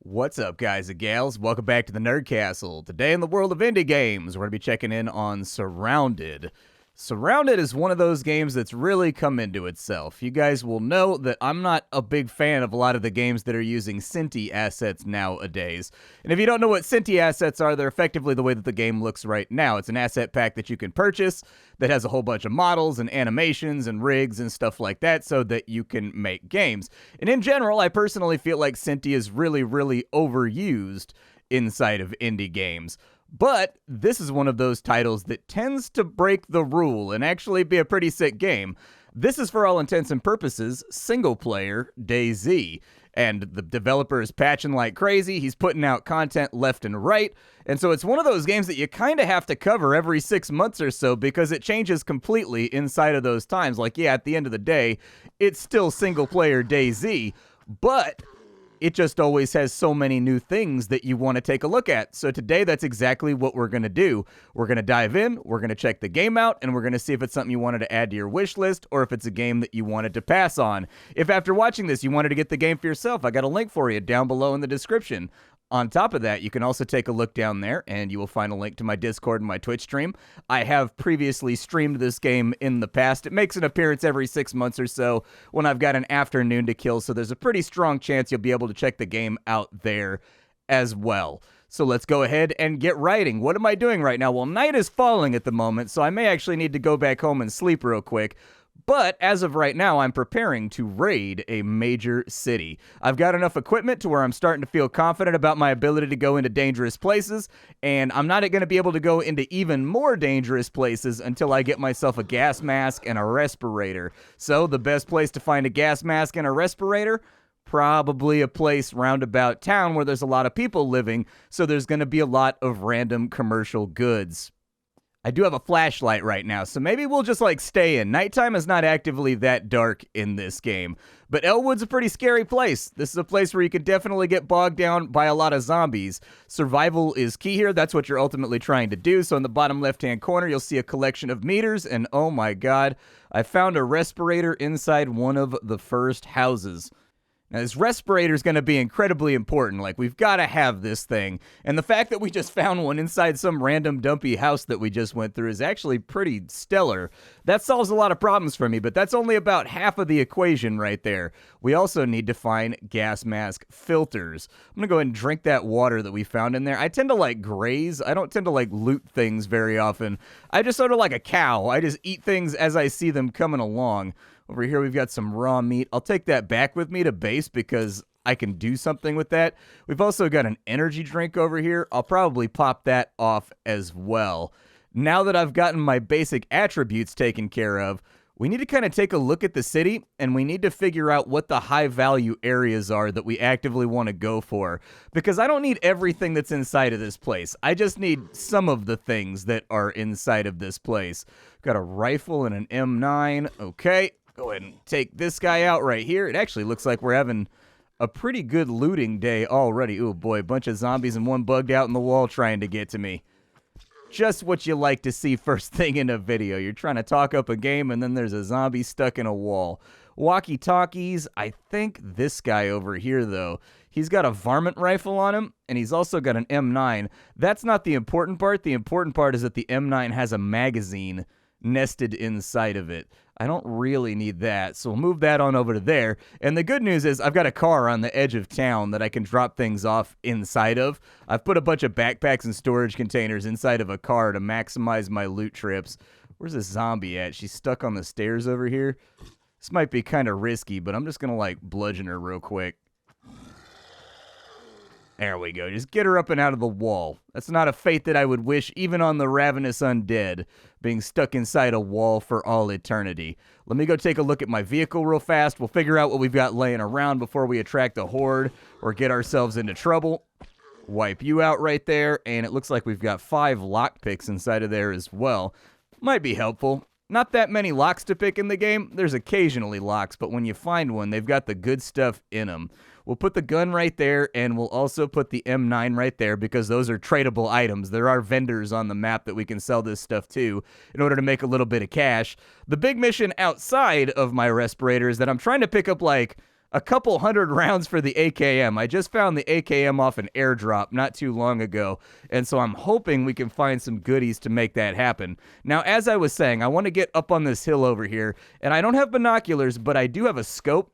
What's up, guys and gals? Welcome back to the Nerd Castle. Today in the world of indie games, we're going to be checking in on Surrounded. Surrounded is one of those games that's really come into itself. You guys will know that I'm not a big fan of a lot of the games that are using Cinti assets nowadays. And if you don't know what Cinti assets are, they're effectively the way that the game looks right now. It's an asset pack that you can purchase that has a whole bunch of models and animations and rigs and stuff like that so that you can make games. And in general, I personally feel like Cinti is really overused inside of indie games. But this is one of those titles that tends to break the rule and actually be a pretty sick game. This is, for all intents and purposes, single-player DayZ. And the developer is patching like crazy. He's putting out content left and right. And so it's one of those games that you kind of have to cover every 6 months or so because it changes completely inside of those times. Like, yeah, at the end of the day, it's still single-player DayZ, but it just always has so many new things that you want to take a look at. So today, that's exactly what we're going to do. We're going to dive in, we're going to check the game out, and we're going to see if it's something you wanted to add to your wish list or if it's a game that you wanted to pass on. If after watching this, you wanted to get the game for yourself, I got a link for you down below in the description. On top of that, you can also take a look down there, and you will find a link to my Discord and my Twitch stream. I have previously streamed this game in the past. It makes an appearance every 6 months or so when I've got an afternoon to kill, so there's a pretty strong chance you'll be able to check the game out there as well. So let's go ahead and get writing. What am I doing right now? Well, night is falling at the moment, so I may actually need to go back home and sleep real quick. But as of right now, I'm preparing to raid a major city. I've got enough equipment to where I'm starting to feel confident about my ability to go into dangerous places, and I'm not going to be able to go into even more dangerous places until I get myself a gas mask and a respirator. So the best place to find a gas mask and a respirator? Probably a place roundabout town where there's a lot of people living, so there's going to be a lot of random commercial goods. I do have a flashlight right now, so maybe we'll just, stay in. Nighttime is not actively that dark in this game. But Elwood's a pretty scary place. This is a place where you could definitely get bogged down by a lot of zombies. Survival is key here. That's what you're ultimately trying to do. So in the bottom left-hand corner, you'll see a collection of meters, and oh my god, I found a respirator inside one of the first houses. Now, this respirator is going to be incredibly important. We've got to have this thing. And the fact that we just found one inside some random dumpy house that we just went through is actually pretty stellar. That solves a lot of problems for me, but that's only about half of the equation right there. We also need to find gas mask filters. I'm going to go ahead and drink that water that we found in there. I tend to graze. I don't tend to loot things very often. I just sort of like a cow. I just eat things as I see them coming along. Over here, we've got some raw meat. I'll take that back with me to base because I can do something with that. We've also got an energy drink over here. I'll probably pop that off as well. Now that I've gotten my basic attributes taken care of, we need to kind of take a look at the city, and we need to figure out what the high-value areas are that we actively want to go for. Because I don't need everything that's inside of this place. I just need some of the things that are inside of this place. Got a rifle and an M9. Okay. Go ahead and take this guy out right here. It actually looks like we're having a pretty good looting day already. Oh boy, a bunch of zombies and one bugged out in the wall trying to get to me. Just what you like to see first thing in a video. You're trying to talk up a game and then there's a zombie stuck in a wall. Walkie-talkies. I think this guy over here, though, he's got a varmint rifle on him, and he's also got an M9. That's not the important part. The important part is that the M9 has a magazine nested inside of it. I don't really need that, so we'll move that on over to there. And the good news is I've got a car on the edge of town that I can drop things off inside of. I've put a bunch of backpacks and storage containers inside of a car to maximize my loot trips. Where's this zombie at? She's stuck on the stairs over here. This might be kind of risky, but I'm just going to, bludgeon her real quick. There we go. Just get her up and out of the wall. That's not a fate that I would wish even on the ravenous undead, being stuck inside a wall for all eternity. Let me go take a look at my vehicle real fast. We'll figure out what we've got laying around before we attract a horde or get ourselves into trouble. Wipe you out right there, and it looks like we've got 5 lockpicks inside of there as well. Might be helpful. Not that many locks to pick in the game. There's occasionally locks, but when you find one, they've got the good stuff in them. We'll put the gun right there, and we'll also put the M9 right there because those are tradable items. There are vendors on the map that we can sell this stuff to in order to make a little bit of cash. The big mission outside of my respirator is that I'm trying to pick up, a couple hundred rounds for the AKM. I just found the AKM off an airdrop not too long ago, and so I'm hoping we can find some goodies to make that happen. Now, as I was saying, I want to get up on this hill over here, and I don't have binoculars, but I do have a scope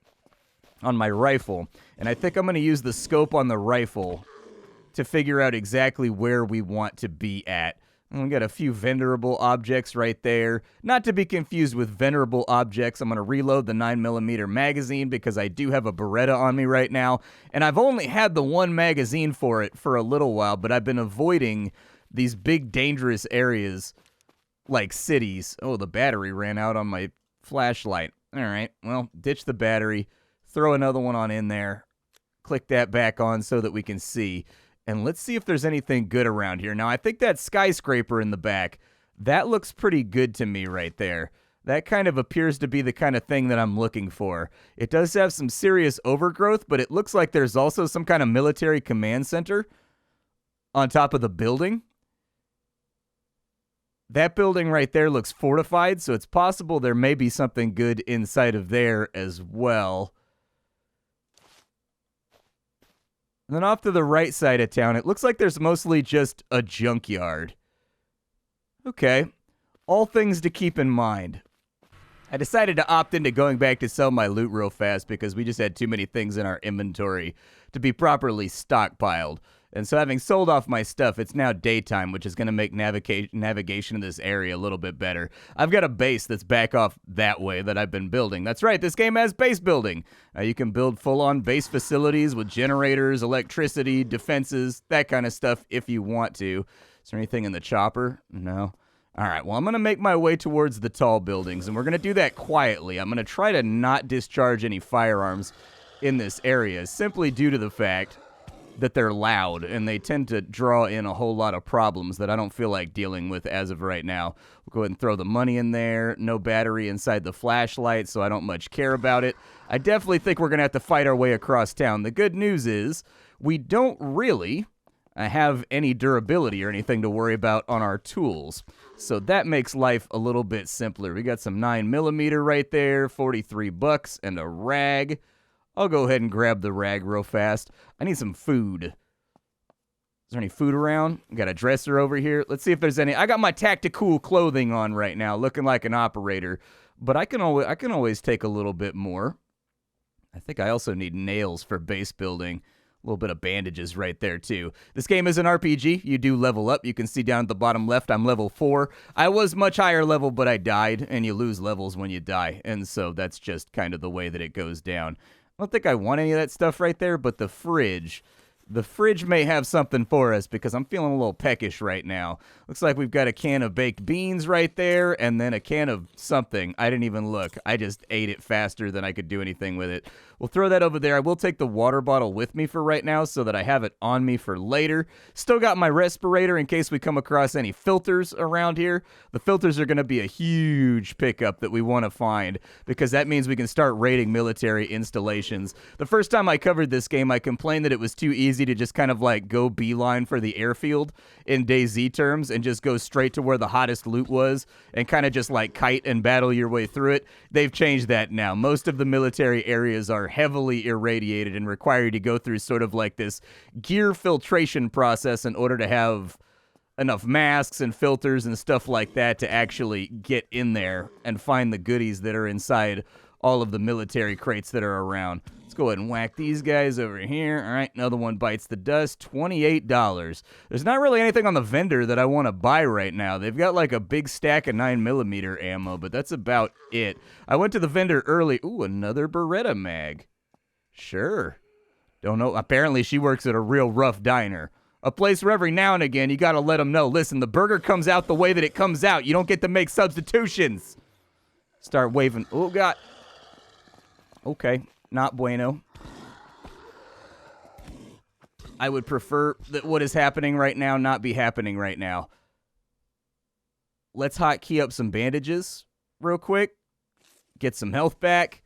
on my rifle, and I think I'm going to use the scope on the rifle to figure out exactly where we want to be at. And we got a few venerable objects right there. Not to be confused with venerable objects. I'm going to reload the 9mm magazine because I do have a Beretta on me right now. And I've only had the one magazine for it for a little while, but I've been avoiding these big dangerous areas like cities. Oh, the battery ran out on my flashlight. All right, well, ditch the battery. Throw another one on in there. Click that back on so that we can see. And let's see if there's anything good around here. Now, I think that skyscraper in the back, that looks pretty good to me right there. That kind of appears to be the kind of thing that I'm looking for. It does have some serious overgrowth, but it looks like there's also some kind of military command center on top of the building. That building right there looks fortified, so it's possible there may be something good inside of there as well. And then off to the right side of town, it looks like there's mostly just a junkyard. Okay, all things to keep in mind. I decided to opt into going back to sell my loot real fast because we just had too many things in our inventory to be properly stockpiled. And so having sold off my stuff, it's now daytime, which is going to make navigation in this area a little bit better. I've got a base that's back off that way that I've been building. That's right, this game has base building. You can build full-on base facilities with generators, electricity, defenses, that kind of stuff if you want to. Is there anything in the chopper? No. All right, well, I'm going to make my way towards the tall buildings, and we're going to do that quietly. I'm going to try to not discharge any firearms in this area, simply due to the fact that they're loud, and they tend to draw in a whole lot of problems that I don't feel like dealing with as of right now. We'll go ahead and throw the money in there. No battery inside the flashlight, so I don't much care about it. I definitely think we're going to have to fight our way across town. The good news is we don't really have any durability or anything to worry about on our tools, so that makes life a little bit simpler. We got some 9mm right there, $43, and a rag. I'll go ahead and grab the rag real fast. I need some food. Is there any food around? Got a dresser over here. Let's see if there's any. I got my tactical clothing on right now, looking like an operator. But I can always take a little bit more. I think I also need nails for base building. A little bit of bandages right there, too. This game is an RPG. You do level up. You can see down at the bottom left, I'm level 4. I was much higher level, but I died, and you lose levels when you die. And so that's just kind of the way that it goes down. I don't think I want any of that stuff right there, but the fridge may have something for us because I'm feeling a little peckish right now. Looks like we've got a can of baked beans right there and then a can of something. I didn't even look. I just ate it faster than I could do anything with it. We'll throw that over there. I will take the water bottle with me for right now so that I have it on me for later. Still got my respirator in case we come across any filters around here. The filters are going to be a huge pickup that we want to find because that means we can start raiding military installations. The first time I covered this game, I complained that it was too easy to just kind of like go beeline for the airfield in DayZ terms and just go straight to where the hottest loot was and kind of just like kite and battle your way through it. They've changed that now. Most of the military areas are heavily irradiated and require you to go through sort of like this gear filtration process in order to have enough masks and filters and stuff like that to actually get in there and find the goodies that are inside all of the military crates that are around. Let's go ahead and whack these guys over here. All right, another one bites the dust. $28. There's not really anything on the vendor that I want to buy right now. They've got like a big stack of 9mm ammo, but that's about it. I went to the vendor early. Ooh, another Beretta mag. Sure. Don't know. Apparently she works at a real rough diner. A place where every now and again you got to let them know, listen, the burger comes out the way that it comes out. You don't get to make substitutions. Start waving. Oh, God. Okay, not bueno. I would prefer that what is happening right now not be happening right now. Let's hotkey up some bandages real quick. Get some health back.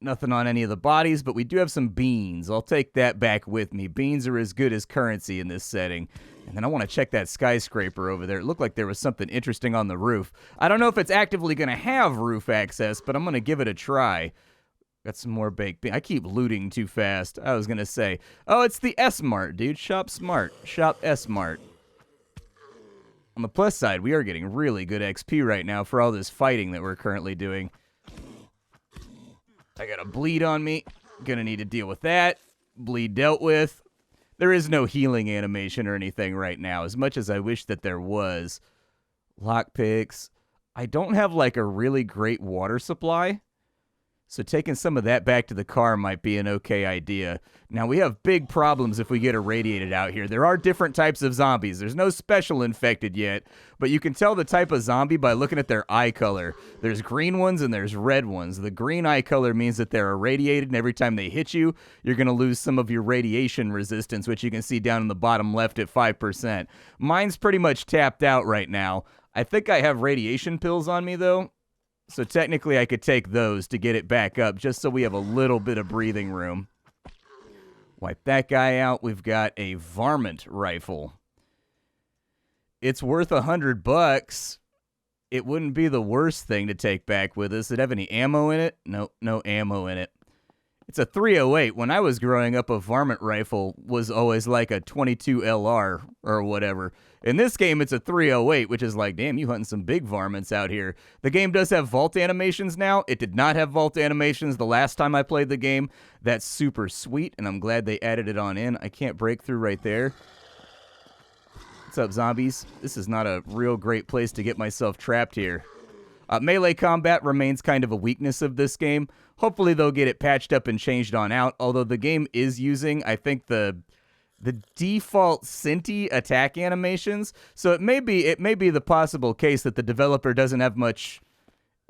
Nothing on any of the bodies, but we do have some beans. I'll take that back with me. Beans are as good as currency in this setting. And then I want to check that skyscraper over there. It looked like there was something interesting on the roof. I don't know if it's actively going to have roof access, but I'm going to give it a try. Got some more baked beans. I keep looting too fast. I was going to say, oh, it's the S-Mart, dude. Shop smart. Shop S-Mart. On the plus side, we are getting really good XP right now for all this fighting that we're currently doing. I got a bleed on me. Gonna need to deal with that. Bleed dealt with. There is no healing animation or anything right now, as much as I wish that there was. Lockpicks. I don't have, like, a really great water supply. So taking some of that back to the car might be an okay idea. Now, we have big problems if we get irradiated out here. There are different types of zombies. There's no special infected yet, but you can tell the type of zombie by looking at their eye color. There's green ones and there's red ones. The green eye color means that they're irradiated, and every time they hit you, you're going to lose some of your radiation resistance, which you can see down in the bottom left at 5%. Mine's pretty much tapped out right now. I think I have radiation pills on me, though. So technically I could take those to get it back up just so we have a little bit of breathing room. Wipe that guy out. We've got a varmint rifle. It's worth $100. It wouldn't be the worst thing to take back with us. Did it have any ammo in it? Nope, no ammo in it. It's a 308. When I was growing up, a varmint rifle was always like a 22 LR or whatever. In this game, it's a 308, which is like, damn, you hunting some big varmints out here. The game does have vault animations now. It did not have vault animations the last time I played the game. That's super sweet, and I'm glad they added it on in. I can't break through right there. What's up, zombies? This is not a real great place to get myself trapped here. Melee combat remains kind of a weakness of this game. Hopefully they'll get it patched up and changed on out, although the game is using, I think, the default Cinti attack animations. So it may be the possible case that the developer doesn't have much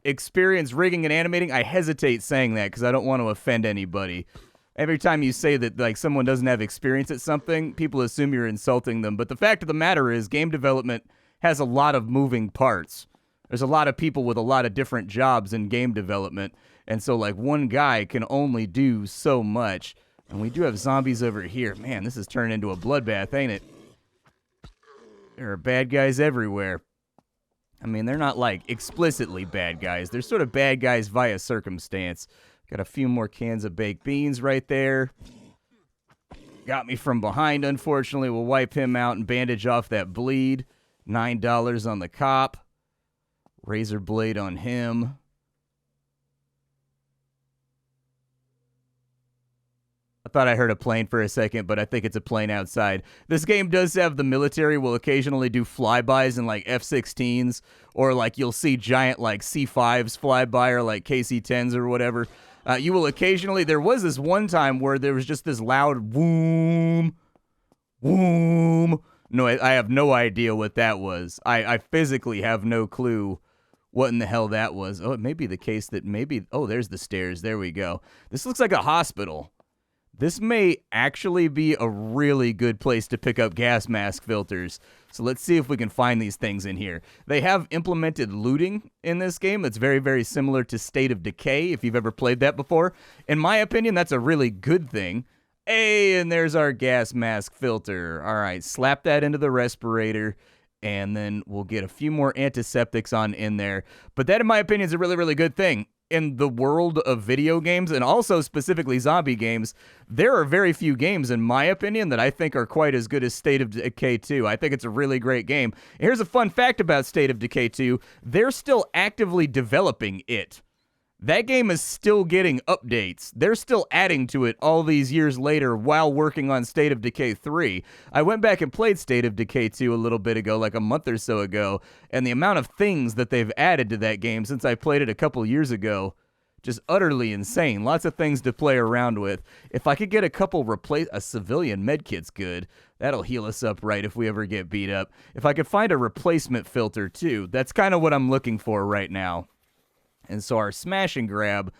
experience rigging and animating. I hesitate saying that because I don't want to offend anybody. Every time you say that like someone doesn't have experience at something, people assume you're insulting them. But the fact of the matter is game development has a lot of moving parts. There's a lot of people with a lot of different jobs in game development. And so, like, one guy can only do so much. And we do have zombies over here. Man, this is turning into a bloodbath, ain't it? There are bad guys everywhere. I mean, they're not, like, explicitly bad guys. They're sort of bad guys via circumstance. Got a few more cans of baked beans right there. Got me from behind, unfortunately. We'll wipe him out and bandage off that bleed. $9 on the cop. Razor blade on him. I thought I heard a plane for a second, but I think it's a plane outside. This game does have the military will occasionally do flybys in like F-16s, or like you'll see giant like C-5s fly by, or like KC-10s or whatever. You will occasionally, there was this one time where there was just this loud boom, boom. No, I have no idea what that was. I physically have no clue what in the hell that was. Oh, it may be the case that maybe, oh, there's the stairs. There we go. This looks like a hospital. This may actually be a really good place to pick up gas mask filters. So let's see if we can find these things in here. They have implemented looting in this game that's very, very similar to State of Decay, if you've ever played that before. In my opinion, that's a really good thing. Hey, and there's our gas mask filter. All right, slap that into the respirator, and then we'll get a few more antiseptics on in there. But that, in my opinion, is a really, really good thing. In the world of video games, and also specifically zombie games, there are very few games, in my opinion, that I think are quite as good as State of Decay 2. I think it's a really great game. And here's a fun fact about State of Decay 2. They're still actively developing it. That game is still getting updates. They're still adding to it all these years later while working on State of Decay 3. I went back and played State of Decay 2 a little bit ago, like a month or so ago, and the amount of things that they've added to that game since I played it a couple years ago, just utterly insane. Lots of things to play around with. If I could get a couple a civilian medkit's good. That'll heal us up right if we ever get beat up. If I could find a replacement filter too, that's kind of what I'm looking for right now. And so our smash and grab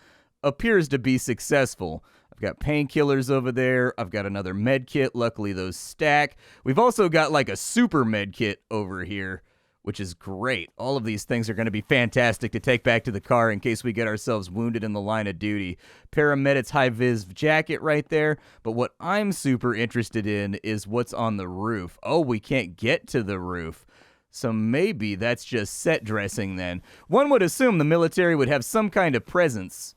appears to be successful. I've got painkillers over there. I've got another med kit. Luckily, those stack. We've also got like a super med kit over here, which is great. All of these things are going to be fantastic to take back to the car in case we get ourselves wounded in the line of duty. Paramedics high-vis jacket right there. But what I'm super interested in is what's on the roof. Oh, we can't get to the roof. So maybe that's just set dressing then. One would assume the military would have some kind of presence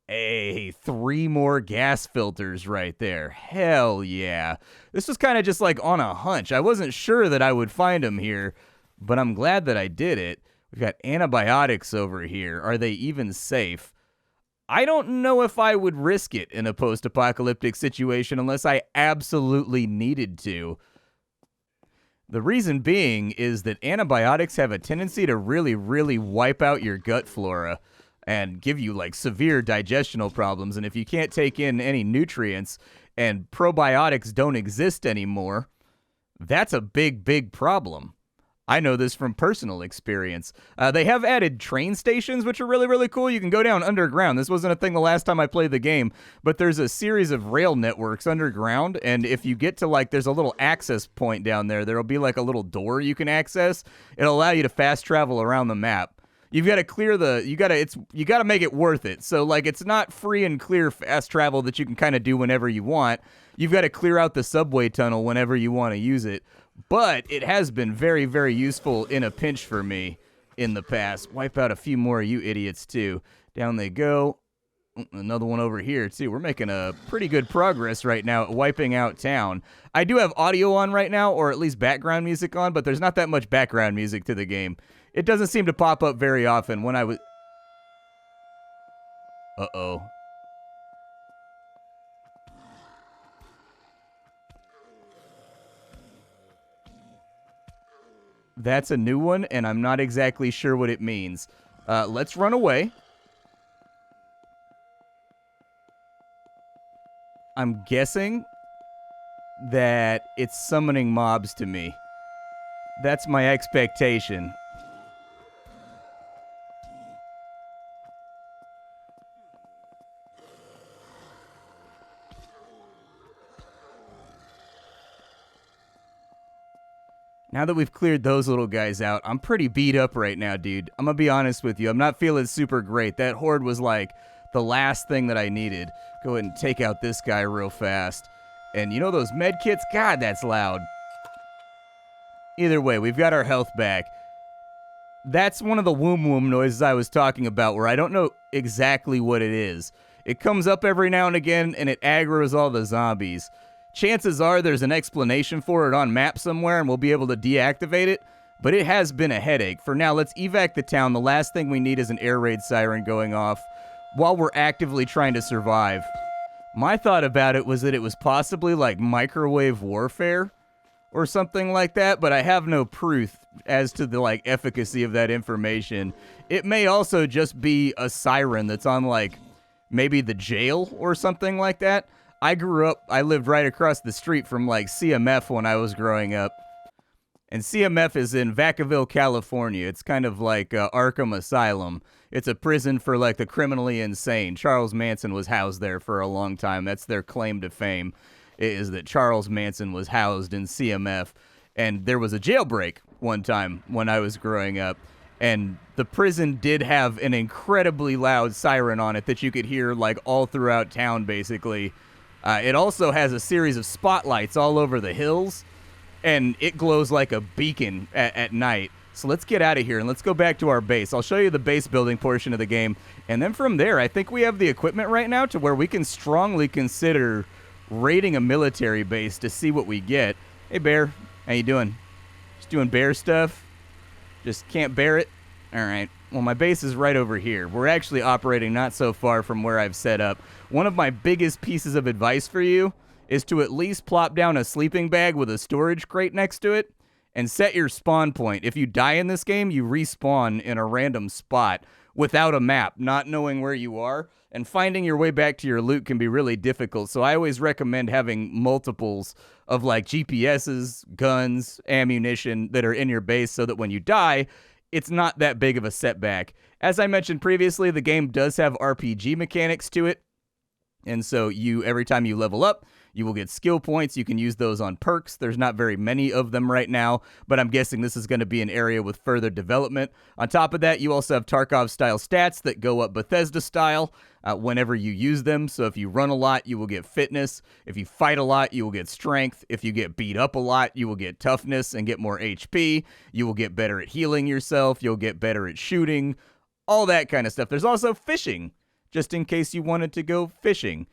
Hey, 3 more gas filters right there. Hell yeah. This was kind of just like on a hunch. I wasn't sure that I would find them here, but I'm glad that I did it. We've got antibiotics over here. Are they even safe? I don't know if I would risk it in a post-apocalyptic situation unless I absolutely needed to. The reason being is that antibiotics have a tendency to really wipe out your gut flora and give you like severe digestional problems. And if you can't take in any nutrients and probiotics don't exist anymore, that's a big problem. I know this from personal experience. They have added train stations, which are really cool. You can go down underground. This wasn't a thing the last time I played the game, but there's a series of rail networks underground, and if you get to like, there's a little access point down there. There'll be like a little door you can access. It'll allow you to fast travel around the map. You've got to clear you got to make it worth it. So like, it's not free and clear fast travel that you can kind of do whenever you want. You've got to clear out the subway tunnel whenever you want to use it. But it has been very useful in a pinch for me in the past. Wipe out a few more of you idiots too. Down they go. Another one over here too. We're making a pretty good progress right now at wiping out town. I do have audio on right now, or at least background music on, but there's not that much background music to the game. It doesn't seem to pop up very often when I was... Uh-oh. That's a new one, and I'm not exactly sure what it means. Let's run away. I'm guessing that it's summoning mobs to me. That's my expectation. Now that we've cleared those little guys out, I'm pretty beat up right now, dude. I'm gonna be honest with you. I'm not feeling super great. That horde was like the last thing that I needed. Go ahead and take out this guy real fast. And you know those med kits? God, that's loud. Either way, we've got our health back. That's one of the womb noises I was talking about, where I don't know exactly what it is. It comes up every now and again, and it aggroes all the zombies. Chances are there's an explanation for it on map somewhere, and we'll be able to deactivate it, but it has been a headache. For now, let's evac the town. The last thing we need is an air raid siren going off while we're actively trying to survive. My thought about it was that it was possibly like microwave warfare or something like that, but I have no proof as to the like efficacy of that information. It may also just be a siren that's on like maybe the jail or something like that. I lived right across the street from like CMF when I was growing up. And CMF is in Vacaville, California. It's kind of like Arkham Asylum. It's a prison for like the criminally insane. Charles Manson was housed there for a long time. That's their claim to fame, is that Charles Manson was housed in CMF. And there was a jailbreak one time when I was growing up. And the prison did have an incredibly loud siren on it that you could hear like all throughout town, basically. It also has a series of spotlights all over the hills, and it glows like a beacon at night. So let's get out of here, and let's go back to our base. I'll show you the base building portion of the game, and then from there, I think we have the equipment right now to where we can strongly consider raiding a military base to see what we get. Hey, Bear. How you doing? Just doing bear stuff? Just can't bear it? All right. Well, my base is right over here. We're actually operating not so far from where I've set up. One of my biggest pieces of advice for you is to at least plop down a sleeping bag with a storage crate next to it and set your spawn point. If you die in this game, you respawn in a random spot without a map, not knowing where you are, and finding your way back to your loot can be really difficult. So I always recommend having multiples of like GPSs, guns, ammunition that are in your base so that when you die, it's not that big of a setback. As I mentioned previously, the game does have RPG mechanics to it. And so every time you level up, you will get skill points. You can use those on perks. There's not very many of them right now, but I'm guessing this is going to be an area with further development. On top of that, you also have Tarkov-style stats that go up Bethesda-style whenever you use them. So if you run a lot, you will get fitness. If you fight a lot, you will get strength. If you get beat up a lot, you will get toughness and get more HP. You will get better at healing yourself. You'll get better at shooting. All that kind of stuff. There's also fishing. just in case you wanted to go fishing.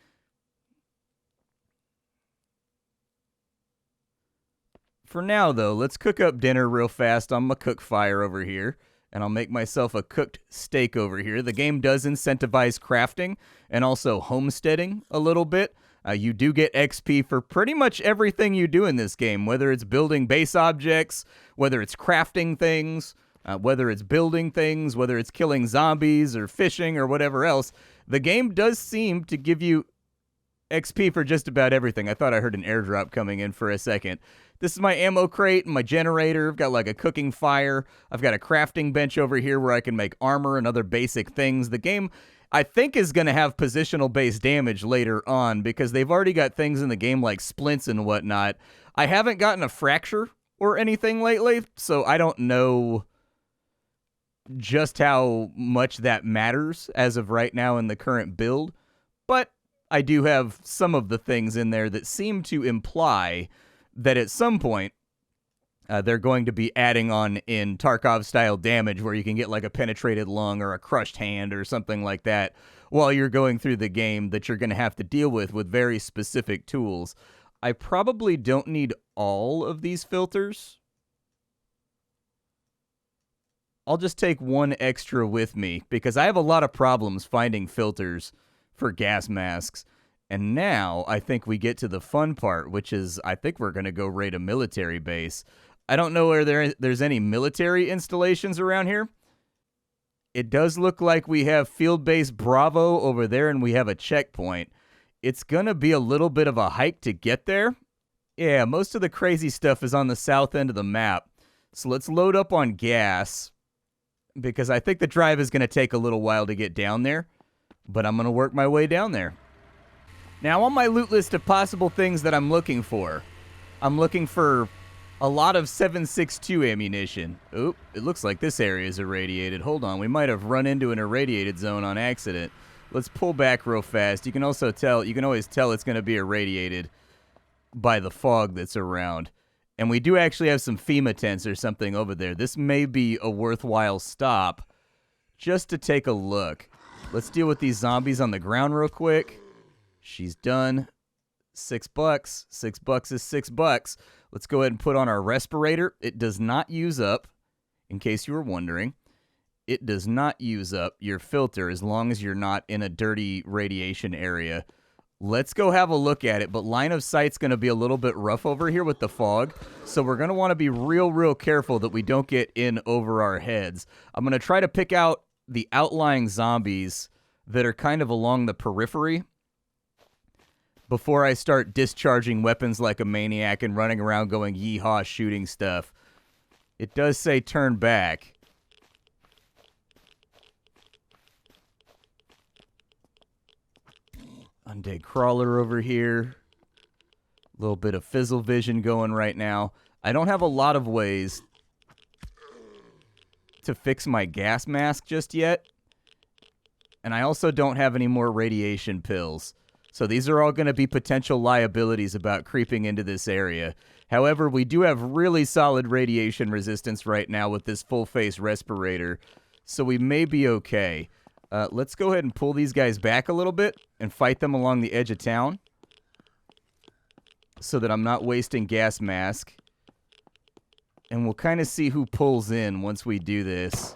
For now, though, let's cook up dinner real fast on my cook fire over here, and I'll make myself a cooked steak over here. The game does incentivize crafting and also homesteading a little bit. You do get XP for pretty much everything you do in this game, whether it's building base objects, whether it's crafting things, whether it's building things, whether it's killing zombies or fishing or whatever else. The game does seem to give you XP for just about everything. I thought I heard an airdrop coming in for a second. This is my ammo crate and my generator. I've got like a cooking fire. I've got a crafting bench over here where I can make armor and other basic things. The game, I think, is going to have positional-based damage later on because they've already got things in the game like splints and whatnot. I haven't gotten a fracture or anything lately, so I don't know just how much that matters as of right now in the current build. But I do have some of the things in there that seem to imply that at some point they're going to be adding on in Tarkov-style damage where you can get like a penetrated lung or a crushed hand or something like that while you're going through the game that you're going to have to deal with very specific tools. I probably don't need all of these filters. I'll just take one extra with me because I have a lot of problems finding filters for gas masks. And now I think we get to the fun part, which is I think we're going to go raid a military base. I don't know where there's any military installations around here. It does look like we have Field Base Bravo over there and we have a checkpoint. It's going to be a little bit of a hike to get there. Yeah, most of the crazy stuff is on the south end of the map. So let's load up on gas because I think the drive is going to take a little while to get down there. But I'm going to work my way down there. Now, on my loot list of possible things that I'm looking for a lot of 7.62 ammunition. Oop, it looks like this area is irradiated. Hold on, we might have run into an irradiated zone on accident. Let's pull back real fast. You can always tell it's going to be irradiated by the fog that's around. And we do actually have some FEMA tents or something over there. This may be a worthwhile stop just to take a look. Let's deal with these zombies on the ground real quick. She's done. $6. $6 is $6. Let's go ahead and put on our respirator. It does not use up, in case you were wondering, it does not use up your filter as long as you're not in a dirty radiation area. Let's go have a look at it, but line of sight's going to be a little bit rough over here with the fog, so we're going to want to be real careful that we don't get in over our heads. I'm going to try to pick out the outlying zombies that are kind of along the periphery before I start discharging weapons like a maniac and running around going yeehaw shooting stuff. It does say turn back. Undead crawler over here. A little bit of fizzle vision going right now. I don't have a lot of ways to fix my gas mask just yet. And I also don't have any more radiation pills. So these are all going to be potential liabilities about creeping into this area. However, we do have really solid radiation resistance right now with this full-face respirator, so we may be okay. Let's go ahead and pull these guys back a little bit and fight them along the edge of town so that I'm not wasting gas mask. And we'll kind of see who pulls in once we do this.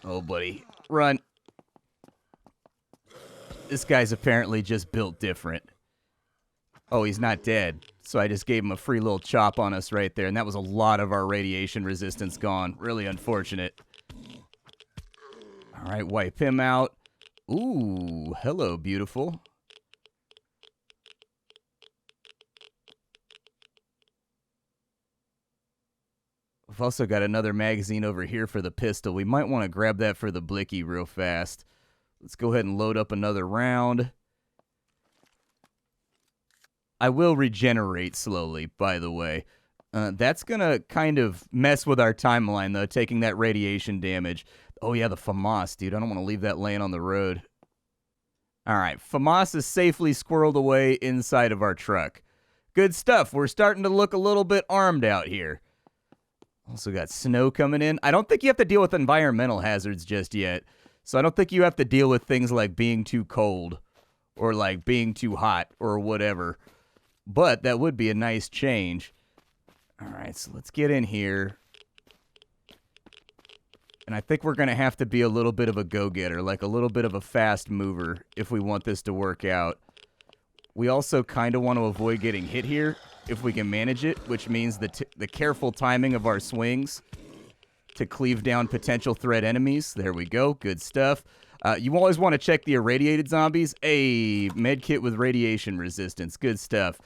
Oh, buddy. Run. This guy's apparently just built different. Oh, he's not dead. So I just gave him a free little chop on us right there. And that was a lot of our radiation resistance gone. Really unfortunate. All right, wipe him out. Ooh, hello, beautiful. We've also got another magazine over here for the pistol. We might want to grab that for the blicky real fast. Let's go ahead and load up another round. I will regenerate slowly, by the way. That's going to kind of mess with our timeline, though, taking that radiation damage. Oh, yeah, the FAMAS, dude. I don't want to leave that laying on the road. All right, FAMAS is safely squirreled away inside of our truck. Good stuff. We're starting to look a little bit armed out here. Also got snow coming in. I don't think you have to deal with environmental hazards just yet. So I don't think you have to deal with things like being too cold or like being too hot or whatever. But that would be a nice change. All right, so let's get in here. And I think we're going to have to be a little bit of a go-getter, like a little bit of a fast mover if we want this to work out. We also kind of want to avoid getting hit here if we can manage it, which means the careful timing of our swings to cleave down potential threat enemies. There we go. Good stuff. You always want to check the irradiated zombies. A medkit with radiation resistance. Good stuff.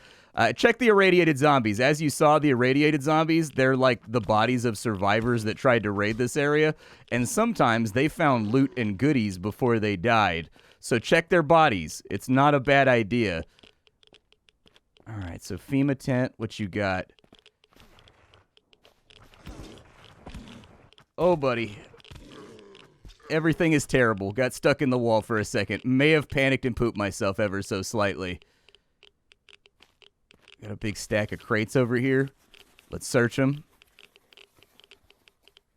Check the irradiated zombies. As you saw, the irradiated zombies, they're like the bodies of survivors that tried to raid this area, and sometimes they found loot and goodies before they died. So check their bodies. It's not a bad idea. All right, so FEMA tent, what you got? Oh, buddy. Everything is terrible. Got stuck in the wall for a second. May have panicked and pooped myself ever so slightly. Got a big stack of crates over here. Let's search them.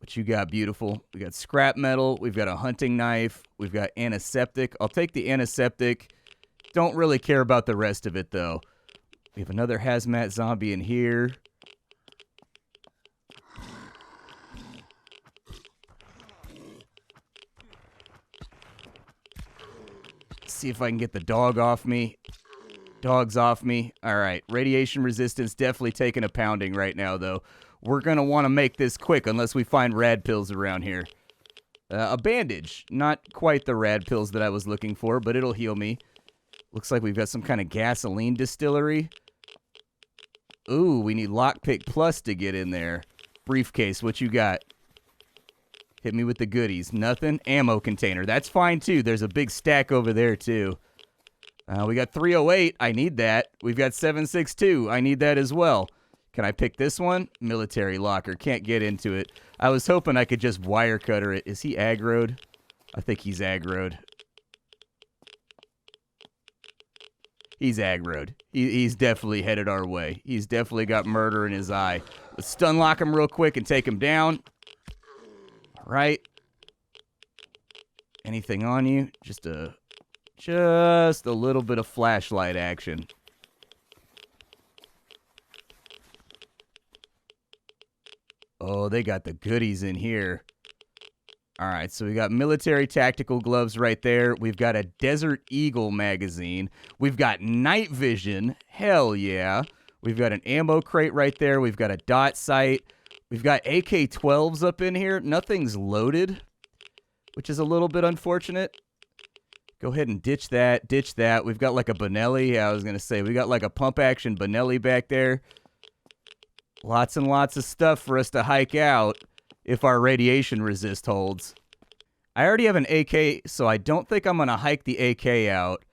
What you got, beautiful? We got scrap metal. We've got a hunting knife. We've got antiseptic. I'll take the antiseptic. Don't really care about the rest of it, though. We have another hazmat zombie in here. See if I can get the dog off me. Dog's off me. All right. Radiation resistance definitely taking a pounding right now, though. We're going to want to make this quick unless we find rad pills around here. A bandage. Not quite the rad pills that I was looking for, but it'll heal me. Looks like we've got some kind of gasoline distillery. Ooh, we need lockpick plus to get in there. Briefcase, what you got? Hit me with the goodies. Nothing. Ammo container. That's fine, too. There's a big stack over there, too. We got 308. I need that. We've got 762. I need that as well. Can I pick this one? Military locker. Can't get into it. I was hoping I could just wire cutter it. Is he aggroed? I think he's aggroed. He's aggroed. He's definitely headed our way. He's definitely got murder in his eye. Let's stun lock him real quick and take him down. All right. Anything on you? Just a little bit of flashlight action. Oh, they got the goodies in here. All right, so we got military tactical gloves right there. We've got a Desert Eagle magazine. We've got night vision. Hell yeah. We've got an ammo crate right there. We've got a dot sight. We've got AK-12s up in here. Nothing's loaded, which is a little bit unfortunate. Go ahead and ditch that. Ditch that. We've got like a Benelli. Yeah, I was going to say, we got like a pump action Benelli back there. Lots and lots of stuff for us to hike out if our radiation resist holds. I already have an AK, so I don't think I'm going to hike the AK out.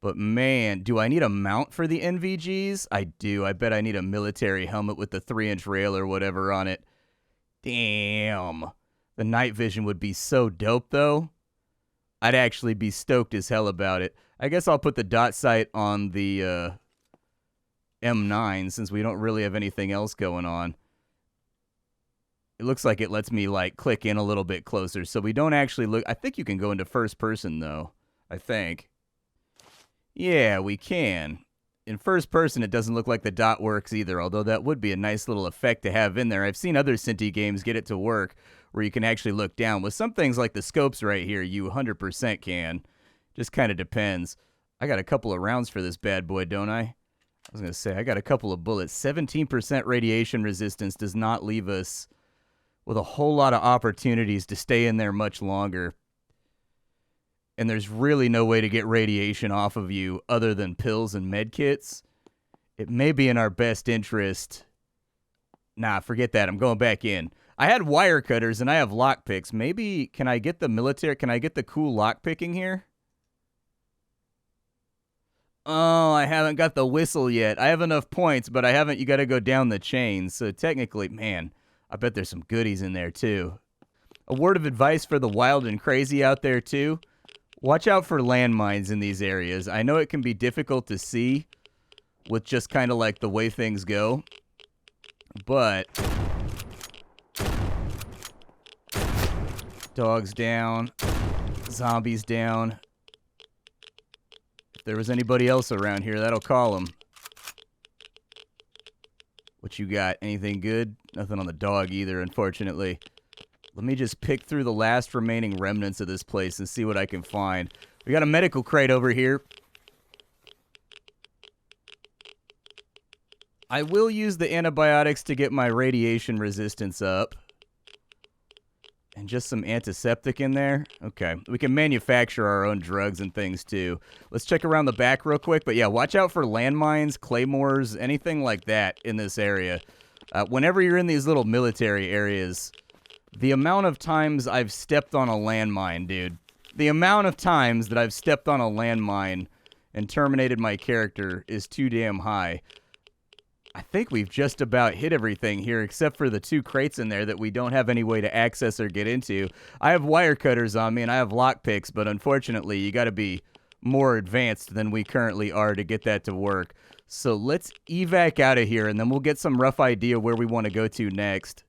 But man, do I need a mount for the NVGs? I do. I bet I need a military helmet with the 3-inch rail or whatever on it. Damn. The night vision would be so dope, though. I'd actually be stoked as hell about it. I guess I'll put the dot sight on the M9 since we don't really have anything else going on. It looks like it lets me like click in a little bit closer, so we don't actually look. I think you can go into first person though. I think. Yeah, we can. In first person, it doesn't look like the dot works either, although that would be a nice little effect to have in there. I've seen other Cinti games get it to work where you can actually look down. With some things like the scopes right here, you 100% can. Just kind of depends. I got a couple of rounds for this bad boy, don't I? I was going to say, I got a couple of bullets. 17% radiation resistance does not leave us with a whole lot of opportunities to stay in there much longer. And there's really no way to get radiation off of you other than pills and med kits. It may be in our best interest. Nah, forget that. I'm going back in. I had wire cutters and I have lockpicks. Maybe, can I get the military? Can I get the cool lockpicking here? Oh, I haven't got the whistle yet. I have enough points, but I haven't. You got to go down the chain. So technically, man, I bet there's some goodies in there too. A word of advice for the wild and crazy out there too. Watch out for landmines in these areas. I know it can be difficult to see with just kind of like the way things go. But Dogs down. Zombies down. If there was anybody else around here, that'll call them. What you got? Anything good? Nothing on the dog either, unfortunately. Let me just pick through the last remaining remnants of this place and see what I can find. We got a medical crate over here. I will use the antibiotics to get my radiation resistance up. And just some antiseptic in there. Okay. We can manufacture our own drugs and things, too. Let's check around the back real quick. But, yeah, watch out for landmines, claymores, anything like that in this area. Whenever you're in these little military areas, the amount of times I've stepped on a landmine, dude. The amount of times that I've stepped on a landmine and terminated my character is too damn high. I think we've just about hit everything here except for the 2 crates in there that we don't have any way to access or get into. I have wire cutters on me and I have lockpicks, but unfortunately you got to be more advanced than we currently are to get that to work. So let's evac out of here and then we'll get some rough idea where we want to go to next.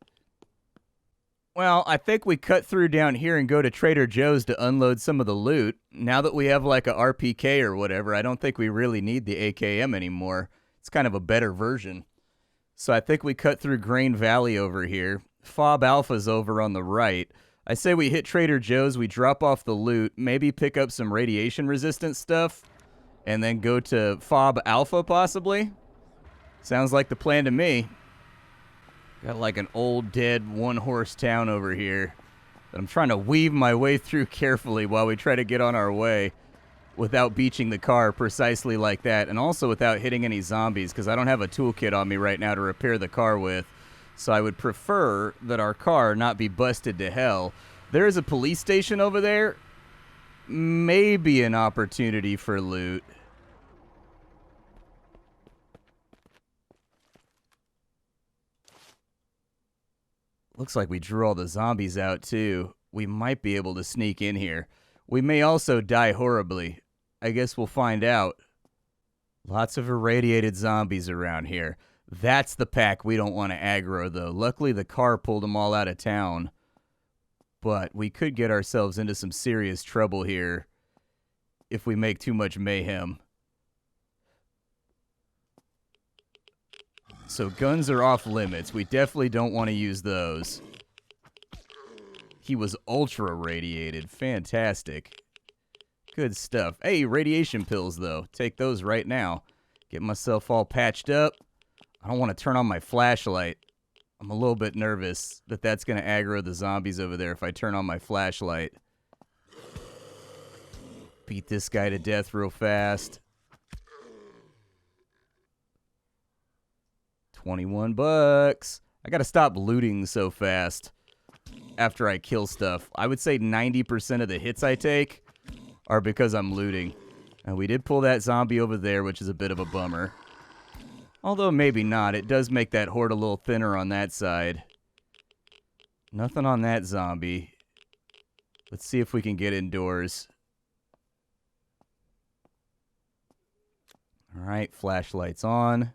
Well, I think we cut through down here and go to Trader Joe's to unload some of the loot. Now that we have like a RPK or whatever, I don't think we really need the AKM anymore. It's kind of a better version. So I think we cut through Grain Valley over here. Fob Alpha's over on the right. I say we hit Trader Joe's, we drop off the loot, maybe pick up some radiation resistant stuff, and then go to Fob Alpha possibly. Sounds like the plan to me. Got like an old dead 1-horse town over here that I'm trying to weave my way through carefully while we try to get on our way. Without beaching the car precisely like that, and also without hitting any zombies, because I don't have a toolkit on me right now to repair the car with. So I would prefer that our car not be busted to hell. There is a police station over there. Maybe an opportunity for loot. Looks like we drew all the zombies out, too. We might be able to sneak in here. We may also die horribly. I guess we'll find out. Lots of irradiated zombies around here. That's the pack we don't want to aggro, though. Luckily, the car pulled them all out of town. But we could get ourselves into some serious trouble here if we make too much mayhem. So guns are off limits. We definitely don't want to use those. He was ultra radiated. Fantastic. Good stuff. Hey, radiation pills, though. Take those right now. Get myself all patched up. I don't want to turn on my flashlight. I'm a little bit nervous that that's going to aggro the zombies over there if I turn on my flashlight. Beat this guy to death real fast. 21 bucks. I got to stop looting so fast after I kill stuff. I would say 90% of the hits I take are because I'm looting. And we did pull that zombie over there, which is a bit of a bummer. Although maybe not. It does make that horde a little thinner on that side. Nothing on that zombie. Let's see if we can get indoors. Alright, flashlights on.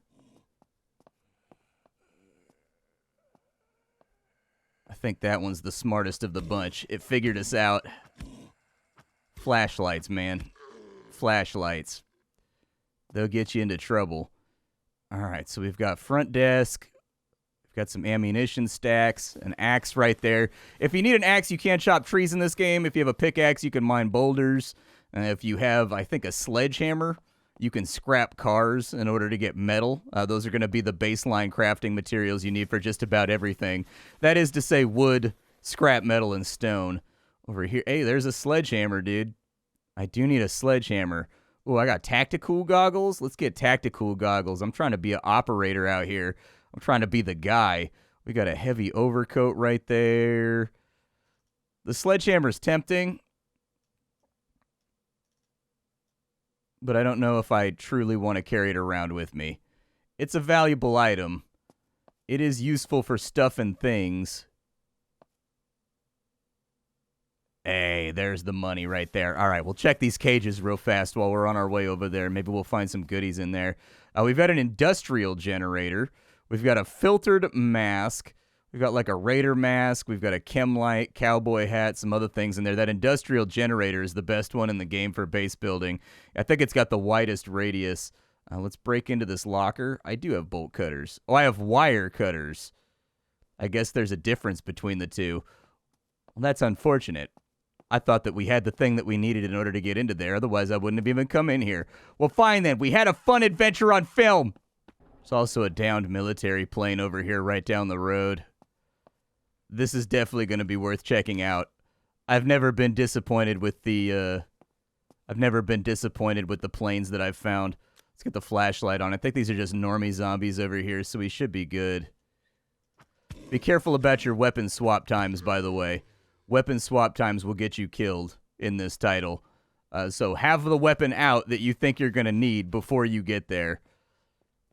I think that one's the smartest of the bunch. It figured us out. Flashlights, man. Flashlights. They'll get you into trouble. Alright, so we've got front desk. We've got some ammunition stacks. An axe right there. If you need an axe, you can't chop trees in this game. If you have a pickaxe, you can mine boulders. If you have, I think, a sledgehammer, you can scrap cars in order to get metal. Those are going to be the baseline crafting materials you need for just about everything. That is to say wood, scrap metal, and stone. Over here. Hey, there's a sledgehammer, dude. I do need a sledgehammer. Oh, I got tactical goggles. Let's get tactical goggles. I'm trying to be an operator out here. I'm trying to be the guy. We got a heavy overcoat right there. The sledgehammer's tempting, but I don't know if I truly want to carry it around with me. It's a valuable item. It is useful for stuff and things. Hey, there's the money right there. All right, we'll check these cages real fast while we're on our way over there. Maybe we'll find some goodies in there. We've got an industrial generator. We've got a filtered mask. We've got like a raider mask. We've got a chem light, cowboy hat, some other things in there. That industrial generator is the best one in the game for base building. I think it's got the widest radius. Let's break into this locker. I do have bolt cutters. Oh, I have wire cutters. I guess there's a difference between the two. Well, that's unfortunate. I thought that we had the thing that we needed in order to get into there. Otherwise, I wouldn't have even come in here. Well, fine then. We had a fun adventure on film. There's also a downed military plane over here right down the road. This is definitely going to be worth checking out. I've never been disappointed with the planes that I've found. Let's get the flashlight on. I think these are just normie zombies over here, so we should be good. Be careful about your weapon swap times, by the way. Weapon swap times will get you killed in this title. So have the weapon out that you think you're going to need before you get there.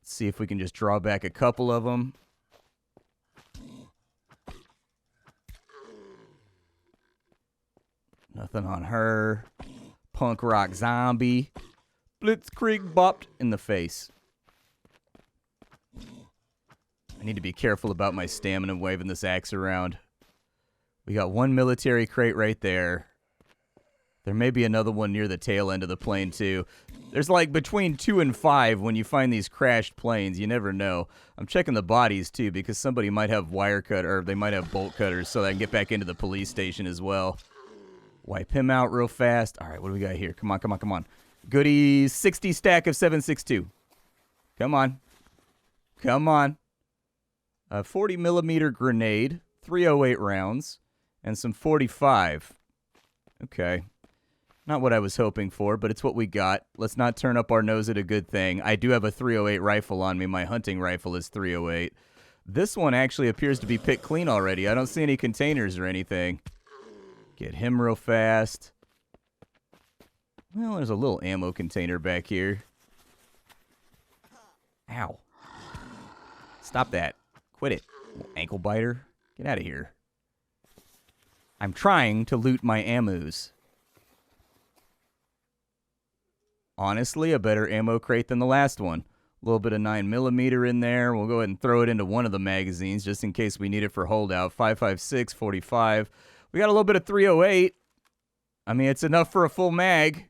Let's see if we can just draw back a couple of them. Nothing on her. Punk rock zombie. Blitzkrieg bopped in the face. I need to be careful about my stamina waving this axe around. We got one military crate right there. There may be another one near the tail end of the plane, too. There's like between 2 and 5 when you find these crashed planes. You never know. I'm checking the bodies, too, because somebody might have wire cutter, or they might have bolt cutters, so I can get back into the police station as well. Wipe him out real fast. All right, what do we got here? Come on, come on, come on. Goodies, 60 stack of 7.62. Come on. Come on. A 40 millimeter grenade, 308 rounds, and some 45. Okay. Not what I was hoping for, but it's what we got. Let's not turn up our nose at a good thing. I do have a 308 rifle on me. My hunting rifle is 308. This one actually appears to be picked clean already. I don't see any containers or anything. Get him real fast. Well, there's a little ammo container back here. Ow. Stop that. Quit it. Little ankle biter. Get out of here. I'm trying to loot my ammos. Honestly, a better ammo crate than the last one. A little bit of 9mm in there. We'll go ahead and throw it into one of the magazines just in case we need it for holdout. 5.56, 45. We got a little bit of 308. I mean, it's enough for a full mag.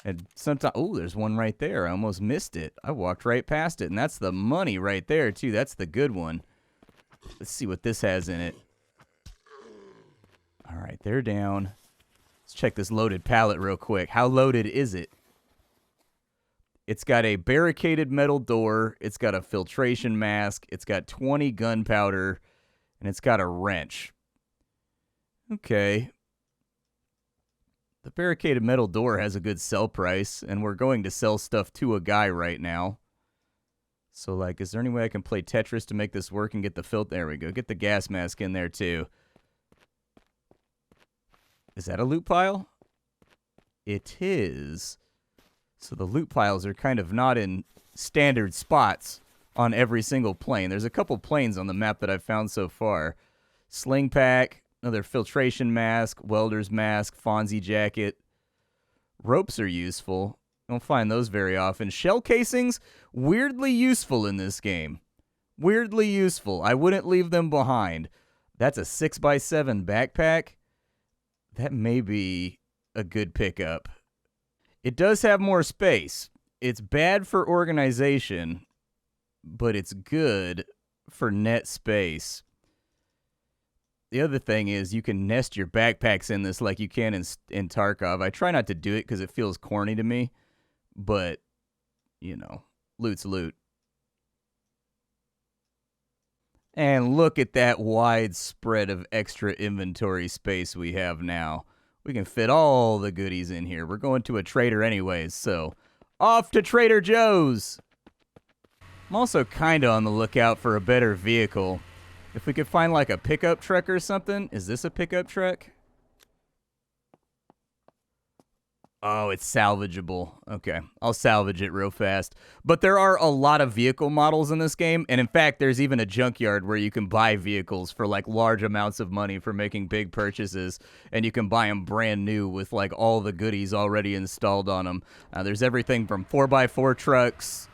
And sometimes, oh, there's one right there. I almost missed it. I walked right past it, and that's the money right there, too. That's the good one. Let's see what this has in it. All right, they're down. Let's check this loaded pallet real quick. How loaded is it? It's got a barricaded metal door. It's got a filtration mask. It's got 20 gunpowder, and it's got a wrench. Okay. The barricaded metal door has a good sell price, and we're going to sell stuff to a guy right now. So, like, is there any way I can play Tetris to make this work and get the filter? There we go. Get the gas mask in there, too. Is that a loot pile? It is. So the loot piles are kind of not in standard spots on every single plane. There's a couple planes on the map that I've found so far. Sling pack, another filtration mask, welder's mask, Fonzie jacket. Ropes are useful. Don't find those very often. Shell casings, weirdly useful in this game. Weirdly useful. I wouldn't leave them behind. That's a 6x7 backpack. That may be a good pickup. It does have more space. It's bad for organization, but it's good for net space. The other thing is you can nest your backpacks in this like you can in Tarkov. I try not to do it because it feels corny to me, but, you know, loot's loot. And look at that wide spread of extra inventory space we have now. We can fit all the goodies in here. We're going to a trader anyways, so off to Trader Joe's. I'm also kind of on the lookout for a better vehicle. If we could find like a pickup truck or something. Is this a pickup truck? Oh, it's salvageable. Okay, I'll salvage it real fast. But there are a lot of vehicle models in this game, and in fact, there's even a junkyard where you can buy vehicles for like large amounts of money for making big purchases, and you can buy them brand new with like all the goodies already installed on them. There's everything from 4x4 trucks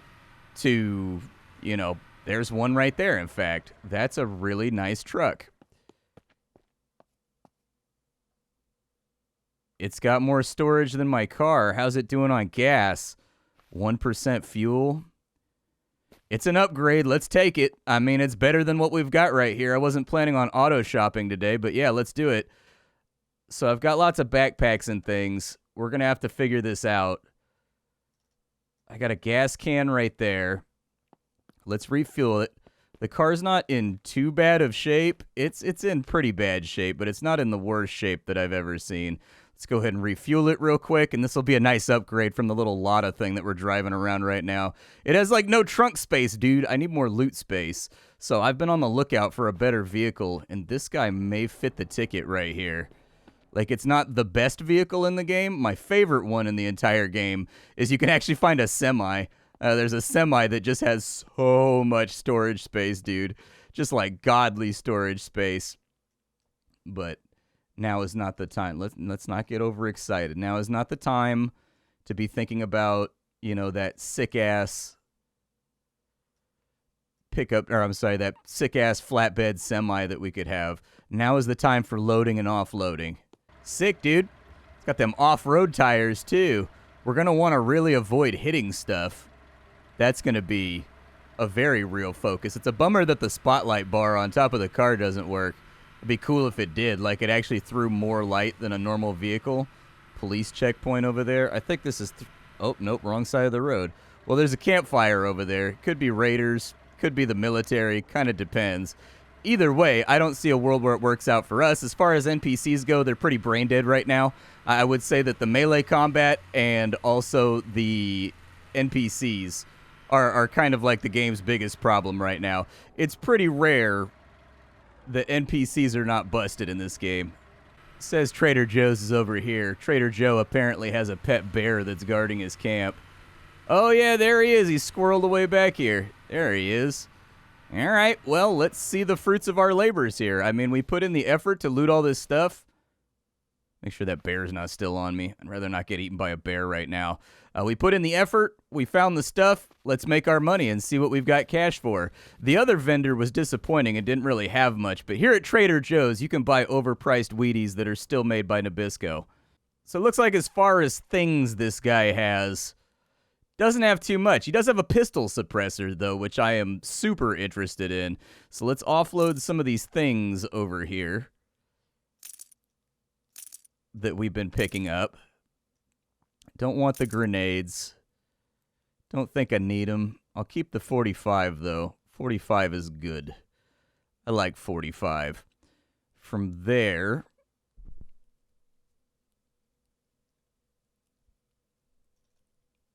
to, you know, There's one right there, in fact. That's a really nice truck. It's got more storage than my car. How's it doing on gas? 1% fuel. It's an upgrade. Let's take it. I mean, it's better than what we've got right here. I wasn't planning on auto shopping today, but yeah, let's do it. So I've got lots of backpacks and things. We're going to have to figure this out. I got a gas can right there. Let's refuel it. The car's not in too bad of shape. It's in pretty bad shape, but it's not in the worst shape that I've ever seen. Let's go ahead and refuel it real quick, and this will be a nice upgrade from the little Lotta thing that we're driving around right now. It has, like, no trunk space, dude. I need more loot space. So I've been on the lookout for a better vehicle, and this guy may fit the ticket right here. Like, it's not the best vehicle in the game. My favorite one in the entire game is you can actually find a semi. There's a semi that just has so much storage space, dude. Just, like, godly storage space. But now is not the time. Let's not get overexcited. Now is not the time to be thinking about, you know, that sick-ass pickup, or I'm sorry, that sick-ass flatbed semi that we could have. Now is the time for loading and offloading. Sick, dude. It's got them off-road tires, too. We're going to want to really avoid hitting stuff. That's going to be a very real focus. It's a bummer that the spotlight bar on top of the car doesn't work. It'd be cool if it did. Like, it actually threw more light than a normal vehicle. Police checkpoint over there. I think this is... oh, nope, wrong side of the road. Well, there's a campfire over there. Could be raiders. Could be the military. Kind of depends. Either way, I don't see a world where it works out for us. As far as NPCs go, they're pretty brain dead right now. I would say that the melee combat and also the NPCs are kind of like the game's biggest problem right now. It's pretty rare that NPCs are not busted in this game. It says Trader Joe's is over here. Trader Joe apparently has a pet bear that's guarding his camp. Oh yeah, there he is. He's squirreled away back here. There he is. All right, well, let's see the fruits of our labors here. I mean, we put in the effort to loot all this stuff. Make sure that bear's not still on me. I'd rather not get eaten by a bear right now. We put in the effort. We found the stuff. Let's make our money and see what we've got cash for. The other vendor was disappointing and didn't really have much, but here at Trader Joe's, you can buy overpriced Wheaties that are still made by Nabisco. So it looks like as far as things this guy has, doesn't have too much. He does have a pistol suppressor, though, which I am super interested in. So let's offload some of these things over here that we've been picking up. Don't want the grenades. Don't think I need them. I'll keep the 45, though. 45 is good. I like 45. From there,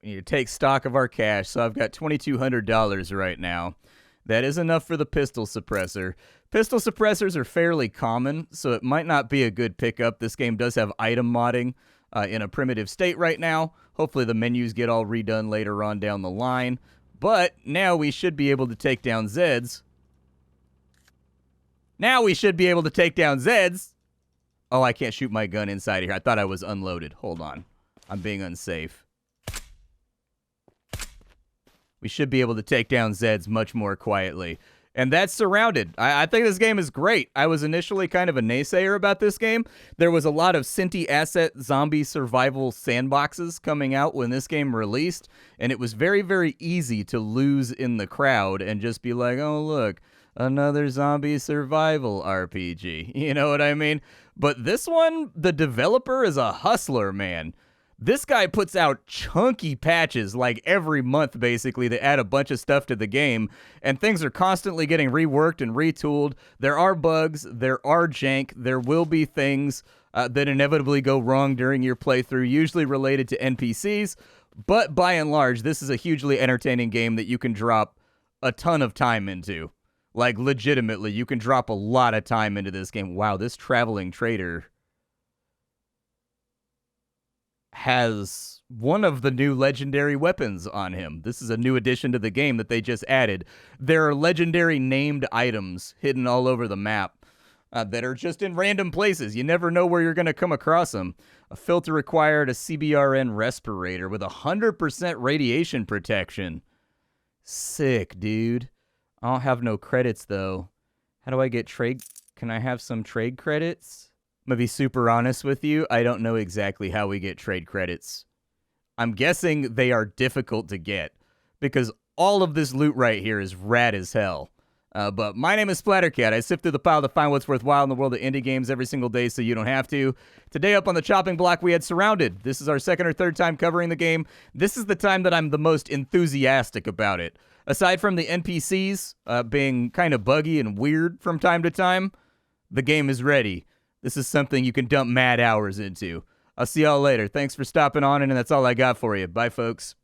we need to take stock of our cash. So I've got $2,200 right now. That is enough for the pistol suppressor. Pistol suppressors are fairly common, so it might not be a good pickup. This game does have item modding in a primitive state right now. Hopefully the menus get all redone later on down the line. But now we should be able to take down Zeds. Now we should be able to take down Zeds. Oh, I can't shoot my gun inside here. I thought I was unloaded. Hold on. I'm being unsafe. We should be able to take down Zeds much more quietly. And that's Surrounded. I think this game is great. I was initially kind of a naysayer about this game. There was a lot of Cinti asset zombie survival sandboxes coming out when this game released, and it was very, very easy to lose in the crowd and just be like, oh, look, another zombie survival RPG. You know what I mean? But this one, the developer is a hustler, man. This guy puts out chunky patches like every month, basically, that add a bunch of stuff to the game, and things are constantly getting reworked and retooled. There are bugs, there are jank, there will be things that inevitably go wrong during your playthrough, usually related to NPCs, but by and large, this is a hugely entertaining game that you can drop a ton of time into. Like, legitimately, you can drop a lot of time into this game. Wow, this traveling trader has one of the new legendary weapons on him. This is a new addition to the game that they just added. There are legendary named items hidden all over the map that are just in random places. You never know where you're going to come across them. A filter required, a CBRN respirator with 100% radiation protection. Sick, dude. I don't have no credits, though. How do I get trade? Can I have some trade credits? I'm gonna be super honest with you. I don't know exactly how we get trade credits. I'm guessing they are difficult to get because all of this loot right here is rad as hell. But my name is Splattercat. I sift through the pile to find what's worthwhile in the world of indie games every single day so you don't have to. Today up on the chopping block, we had Surrounded. This is our second or third time covering the game. This is the time that I'm the most enthusiastic about it. Aside from the NPCs being kind of buggy and weird from time to time, the game is ready. This is something you can dump mad hours into. I'll see y'all later. Thanks for stopping on, and that's all I got for you. Bye, folks.